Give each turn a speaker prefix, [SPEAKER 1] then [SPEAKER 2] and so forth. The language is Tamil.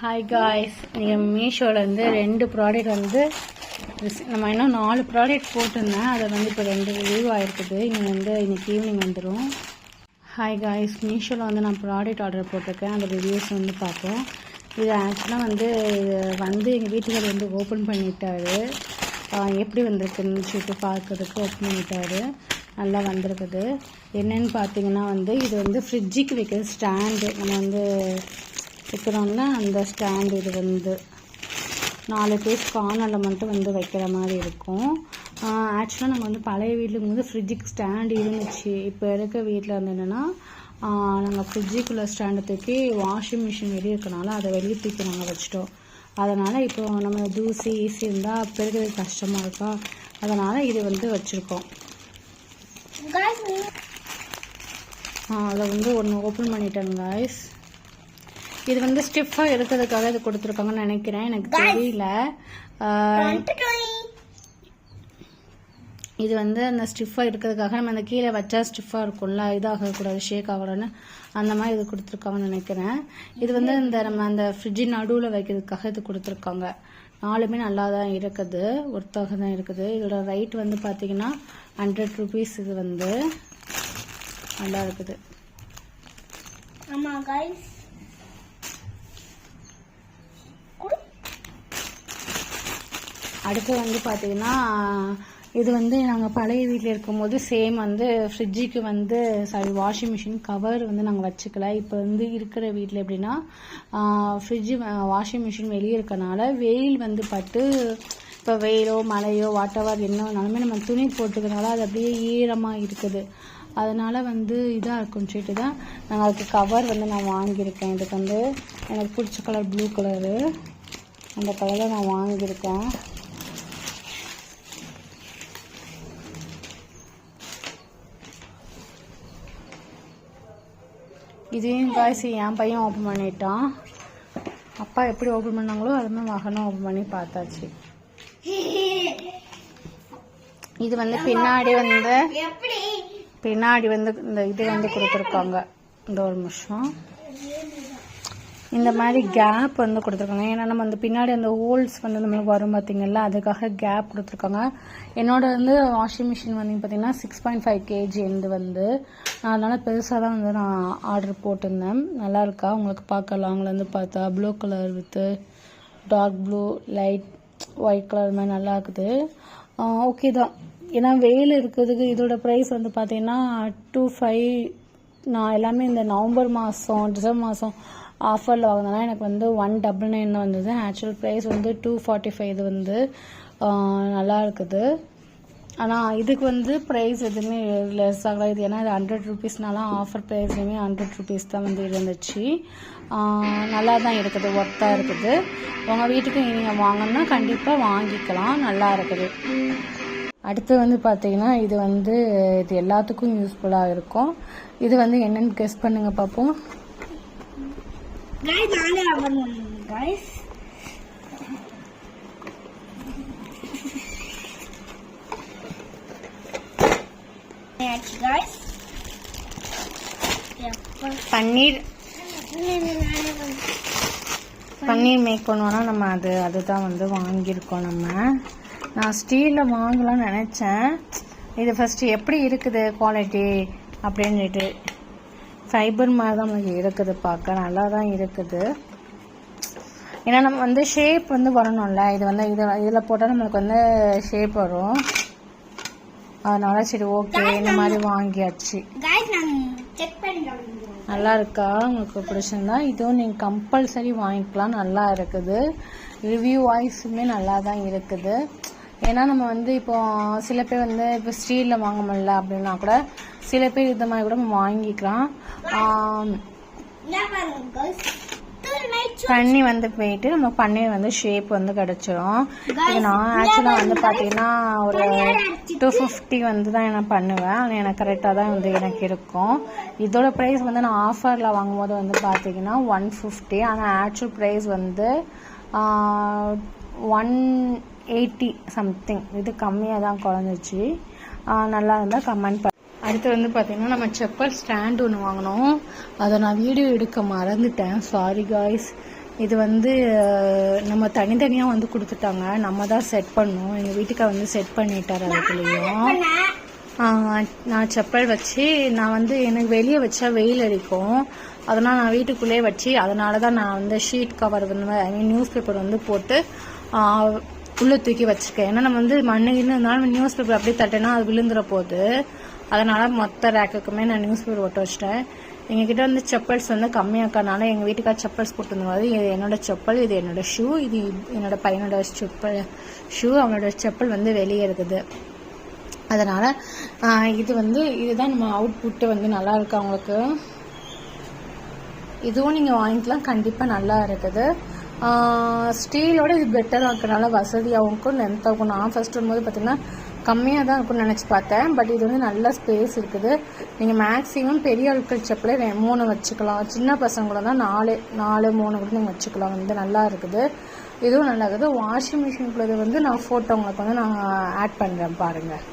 [SPEAKER 1] ஹாய் காய்ஸ், நீங்கள் மீஷோலேருந்து 2 ப்ராடக்ட் வந்து நம்ம இன்னும் 4 ப்ராடக்ட் போட்டிருந்தேன். அதை வந்து இப்போ 2 ரிவ்யூ ஆகிருக்குது. இன்னைக்கு ஈவினிங் வந்துடும். ஹாய் காய்ஸ், மீஷோவில் வந்து நான் ப்ராடக்ட் ஆர்டர் போட்டிருக்கேன். அந்த ரிவ்யூஸ் வந்து பார்ப்போம். இது ஆக்சுவலாக வந்து எங்கள் வீட்டுக்காரர் வந்து ஓப்பன் பண்ணிட்டாரு. எப்படி வந்திருக்குன்னு சொல்லிட்டு பார்க்கறதுக்கு ஓப்பன் பண்ணிட்டாரு. நல்லா வந்திருக்குது. என்னென்னு பார்த்தீங்கன்னா இது வந்து ஃப்ரிட்ஜுக்கு வைக்கிற ஸ்டாண்டு. நம்ம வந்து வைக்கிறோம்ல, அந்த ஸ்டாண்டு. இது வந்து 4 பேர் கார்னரில் மட்டும் வைக்கிற மாதிரி இருக்கும். ஆக்சுவலாக நம்ம வந்து பழைய வீட்டில் ஃப்ரிட்ஜுக்கு ஸ்டாண்டு இருந்துச்சு. இப்போ இருக்க வீட்டில் என்னென்னா நாங்கள் ஃப்ரிட்ஜுக்குள்ளே ஸ்டாண்டை தூக்கி வாஷிங் மிஷின் வெளியே இருக்கனால அதை வெளியே தூக்கி நாங்கள் வச்சிட்டோம். அதனால் இப்போ நம்ம தூசி ஈஸி இருந்தால் பெருகிறது கஷ்டமாக இருக்கா, அதனால் இது வச்சுருக்கோம். அதை ஒன்று ஓப்பன் பண்ணிட்டேன் காய்ஸ். இது ஸ்டிஃபாக இருக்கிறதுக்காக இது கொடுத்துருக்காங்கன்னு நினைக்கிறேன், எனக்கு தெரியல. இது அந்த ஸ்டிஃபாக இருக்கிறதுக்காக நம்ம அந்த கீழே வச்சா ஸ்டிஃபாக இருக்கும்ல, இதாகக்கூடாது, ஷேக் ஆகக்கூடாதுன்னு அந்த மாதிரி இது கொடுத்துருக்காங்கன்னு நினைக்கிறேன். இது நம்ம அந்த ஃப்ரிட்ஜின் நடுவில் வைக்கிறதுக்காக இது கொடுத்துருக்காங்க. 4மே நல்லா தான் இருக்குது, ஒர்த்தாக தான் இருக்குது. இதோட ரைட் பார்த்தீங்கன்னா 100 rupees. இது நல்லா இருக்குது.
[SPEAKER 2] ஆமாம் காய்ஸ்,
[SPEAKER 1] அடுத்து பார்த்தீங்கன்னா இது நாங்கள் பழைய வீட்டில் இருக்கும்போது சேம் ஃப்ரிட்ஜுக்கு வாஷிங் மிஷின் கவர் நாங்கள் வச்சுக்கல. இப்போ இருக்கிற வீட்டில் எப்படின்னா ஃப்ரிட்ஜு வாஷிங் மிஷின் வெளியே இருக்கனால வெயில் பட்டு, இப்போ வெயிலோ மழையோ வாட்டவர் என்னன்னாலுமே நம்ம துணி போட்டுக்கிறனால அது அப்படியே ஈரமாக இருக்குது. அதனால் இதாக இருக்குன்னு சொல்லிட்டு தான் நாங்கள் அதுக்கு கவர் நான் வாங்கியிருக்கேன். இதுக்கு எனக்கு பிடிச்ச கலர் ப்ளூ கலரு, அந்த கலரில் நான் வாங்கியிருக்கேன். இதையும் காய்ச்சி என் பையன் ஓப்பன் பண்ணிட்டான். அப்பா எப்படி ஓப்பன் பண்ணாங்களோ அதுமாதிரி மகனும் ஓப்பன் பண்ணி பார்த்தாச்சு. இது பின்னாடி இந்த இது கொடுத்துருக்காங்க. இந்த ஒரு நிமிஷம், இந்த மாதிரி கேப் கொடுத்துருக்காங்க. ஏன்னா நம்ம பின்னாடி அந்த ஹோல்ஸ் நம்மளுக்கு வரும் பார்த்தீங்கல்ல, அதுக்காக கேப் கொடுத்துருக்காங்க. என்னோட வாஷிங் மிஷின் பார்த்தீங்கன்னா 6.5 kg அதனால் பெருசாக தான் நான் ஆர்டர் போட்டிருந்தேன். நல்லா இருக்கா உங்களுக்கு பார்க்க லாங்கில் பார்த்தா blue colour with dark blue light white colour மாதிரி நல்லா இருக்குது. ஓகே தான். ஏன்னா வெயில் இருக்கிறதுக்கு இதோட ப்ரைஸ் பார்த்தீங்கன்னா 25. நான் எல்லாமே இந்த நவம்பர் மாதம் டிசம்பர் மாதம் ஆஃபரில் வாங்கினா எனக்கு 199 தான் வந்தது. Actual price 245. இது நல்லா இருக்குது. ஆனால் இதுக்கு ப்ரைஸ் எதுவுமே லெஸ் ஆகலை. இது ஏன்னா இது 100 rupeesனால ஆஃபர் ப்ரைஸ்லையுமே 100 rupees தான் இருந்துச்சு. நல்லா தான் இருக்குது, ஒர்த்தாக இருக்குது. உங்கள் வீட்டுக்கு நீங்கள் வாங்கினா கண்டிப்பாக வாங்கிக்கலாம், நல்லா இருக்குது. அடுத்து பார்த்தீங்கன்னா இது எல்லாத்துக்கும் யூஸ்ஃபுல்லாக இருக்கும். இது என்னென்னு கெஸ் பண்ணுங்க பார்ப்போம். பன்னீர் மேக் பண்ணுவோன்னா நம்ம அதுதான் வாங்கியிருக்கோம். நான் ஸ்டீலில் வாங்கலாம்னு நினச்சேன். இது ஃபஸ்ட்டு எப்படி இருக்குது குவாலிட்டி அப்படின்ட்டு. ஃபைபர் மாதிரி தான் நமக்கு இருக்குது, பார்க்க நல்லா தான் இருக்குது. ஏன்னா நம்ம ஷேப் வரணும்ல, இது இதில் போட்டால் நம்மளுக்கு ஷேப் வரும். அதனால சரி ஓகே இந்த மாதிரி வாங்கியாச்சு. நல்லா இருக்கா, உங்களுக்கு பிடிச்சிருந்தா இதுவும் நீங்கள் கம்பல்சரி வாங்கிக்கலாம், நல்லா இருக்குது. ரிவ்யூ வாய்ஸுமே நல்லா தான் இருக்குது. ஏன்னா நம்ம இப்போ சில பேர் இப்போ ஸ்டீலில் வாங்க முடியல அப்படின்னா கூட சில பேர் இந்த மாதிரி கூட நம்ம வாங்கிக்கலாம். தண்ணி போயிட்டு நம்ம பன்னீர் ஷேப் கிடைச்சிரும். இது நான் ஆக்சுவலாக பார்த்தீங்கன்னா ஒரு 250 தான் நான் பண்ணுவேன். ஆனால் எனக்கு கரெக்டாக தான் எனக்கு இருக்கும். இதோட ப்ரைஸ் நான் ஆஃபரில் வாங்கும்போது பார்த்தீங்கன்னா 150. ஆனால் ஆக்சுவல் ப்ரைஸ் 180 சம்திங். இது கம்மியாக தான் குறைஞ்சிச்சு. நல்லா இருந்தால் கமெண்ட். அடுத்து பார்த்தீங்கன்னா நம்ம செப்பல் ஸ்டாண்ட் ஒன்று வாங்கினோம். அதை நான் வீடியோ எடுக்க மறந்துட்டேன், சாரி காய்ஸ். இது வந்து நம்ம தனித்தனியாக வந்து கொடுத்துட்டாங்க, நம்ம தான் செட் பண்ணோம். எங்கள் வீட்டுக்கார் வந்து செட் பண்ணிட்டார். அதுக்குள்ளேயும் நான் செப்பல் வச்சு நான் வந்து எனக்கு வெளியே வச்சா வெயில் அடிக்கும், அதனால் நான் வீட்டுக்குள்ளேயே வச்சு அதனால தான் நான் வந்து ஷீட் கவர் வந்து ஐ மீன் நியூஸ் பேப்பர் வந்து போட்டு உள்ளே தூக்கி வச்சுருக்கேன். ஏன்னா நம்ம வந்து மண்ணுன்னு இருந்தாலும் நியூஸ் பேப்பர் அப்படியே தட்டினா அது விழுந்துற போகுது. அதனால் மொத்த ரேக்குக்குமே நான் நியூஸ் பேப்பர் ஒட்ட வச்சிட்டேன். எங்ககிட்ட வந்து செப்பல்ஸ் வந்து கம்மியாக்கனால எங்கள் வீட்டுக்கார் செப்பல்ஸ் போட்டுருந்தது. இது என்னோட செப்பல், இது என்னோட ஷூ, இது என்னோட பையனோட செப்பல் ஷூ, அவனோட செப்பல் வந்து வெளியே இருக்குது. அதனால் இது வந்து இதுதான் நம்ம அவுட்புட்டு வந்து நல்லா இருக்கு அவங்களுக்கு. இதுவும் நீங்கள் வாங்கிக்கலாம், கண்டிப்பாக நல்லா இருக்குது. ஸ்டீலோட இது பெட்டராக இருக்கிறனால வசதியாகவும் இருக்கும், லென்த்தாகும். நான் ஃபஸ்ட் வரும்போது பார்த்தீங்கன்னா கம்மியாக தான் இருக்கும்னு நினச்சி பார்த்தேன். பட் இது வந்து நல்ல ஸ்பேஸ் இருக்குது. நீங்கள் மேக்ஸிமம் பெரிய ஆட்கள் செப்பலே 3 வச்சுக்கலாம், சின்ன பசங்களை தான் 4 3 கூட நீங்கள் வச்சுக்கலாம். வந்து நல்லா இருக்குது, இதுவும் நல்லா இருக்குது. வாஷிங் மிஷினுக்குள்ளது வந்து நான் ஃபோட்டோ உங்களுக்கு வந்து நான் ஆட் பண்ணுறேன் பாருங்கள்.